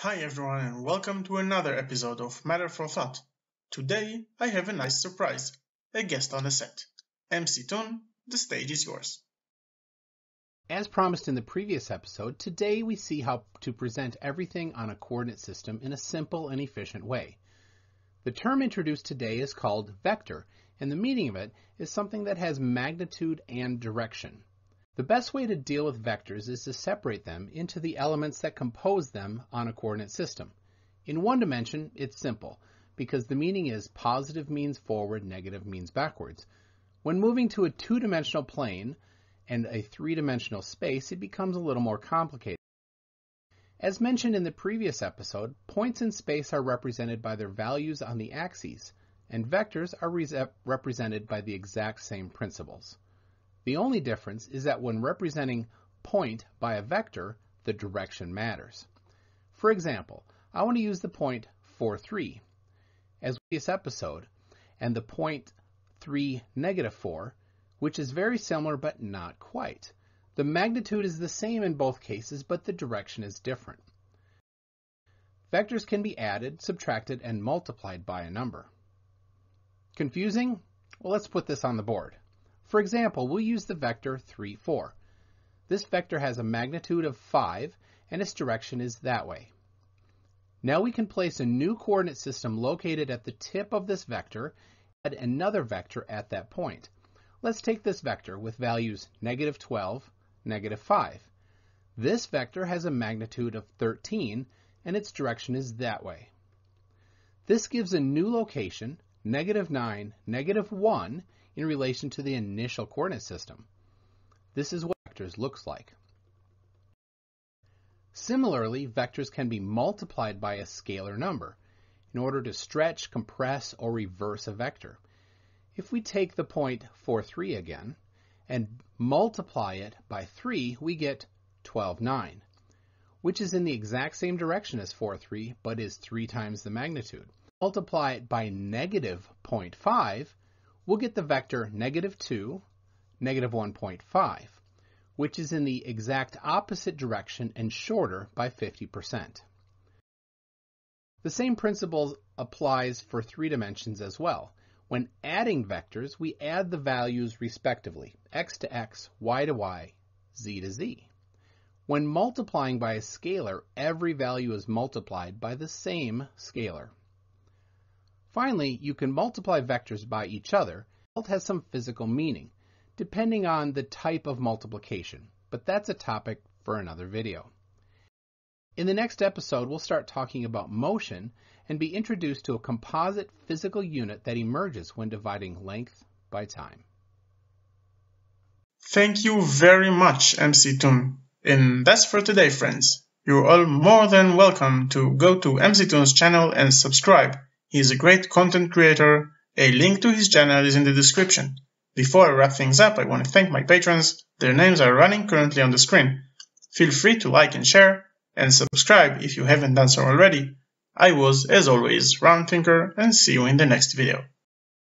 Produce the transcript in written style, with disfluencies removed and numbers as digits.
Hi everyone and welcome to another episode of Matter for Thought. Today I have a nice surprise, a guest on the set. MCToon, the stage is yours. As promised in the previous episode, today we see how to present everything on a coordinate system in a simple and efficient way. The term introduced today is called vector, and the meaning of it is something that has magnitude and direction. The best way to deal with vectors is to separate them into the elements that compose them on a coordinate system. In one dimension, it's simple, because the meaning is positive means forward, negative means backwards. When moving to a two-dimensional plane and a three-dimensional space, it becomes a little more complicated. As mentioned in the previous episode, points in space are represented by their values on the axes, and vectors are represented by the exact same principles. The only difference is that when representing point by a vector, the direction matters. For example, I want to use the point 4, 3 as previous episode, and the point 3, negative 4, which is very similar but not quite. The magnitude is the same in both cases, but the direction is different. Vectors can be added, subtracted, and multiplied by a number. Confusing? Well, let's put this on the board. For example, we'll use the vector 3, 4. This vector has a magnitude of 5, and its direction is that way. Now we can place a new coordinate system located at the tip of this vector and another vector at that point. Let's take this vector with values negative 12, negative 5. This vector has a magnitude of 13, and its direction is that way. This gives a new location, negative 9, negative 1, in relation to the initial coordinate system. This is what vectors looks like. Similarly, vectors can be multiplied by a scalar number in order to stretch, compress, or reverse a vector. If we take the point 4, 3 again and multiply it by 3, we get 12, 9, which is in the exact same direction as 4, 3, but is 3 times the magnitude. Multiply it by negative 0.5, we'll get the vector negative 2, negative 1.5, which is in the exact opposite direction and shorter by 50%. The same principle applies for 3 dimensions as well. When adding vectors, we add the values respectively, x to x, y to y, z to z. When multiplying by a scalar, every value is multiplied by the same scalar. Finally, you can multiply vectors by each other. It has some physical meaning, depending on the type of multiplication, but that's a topic for another video. In the next episode, we'll start talking about motion and be introduced to a composite physical unit that emerges when dividing length by time. Thank you very much, MCToon. And that's for today, friends. You're all more than welcome to go to MCToon's channel and subscribe. He's a great content creator. A link to his channel is in the description. Before I wrap things up, I want to thank my patrons. Their names are running currently on the screen. Feel free to like and share, and subscribe if you haven't done so already. I was, as always, rndthinker, and see you in the next video.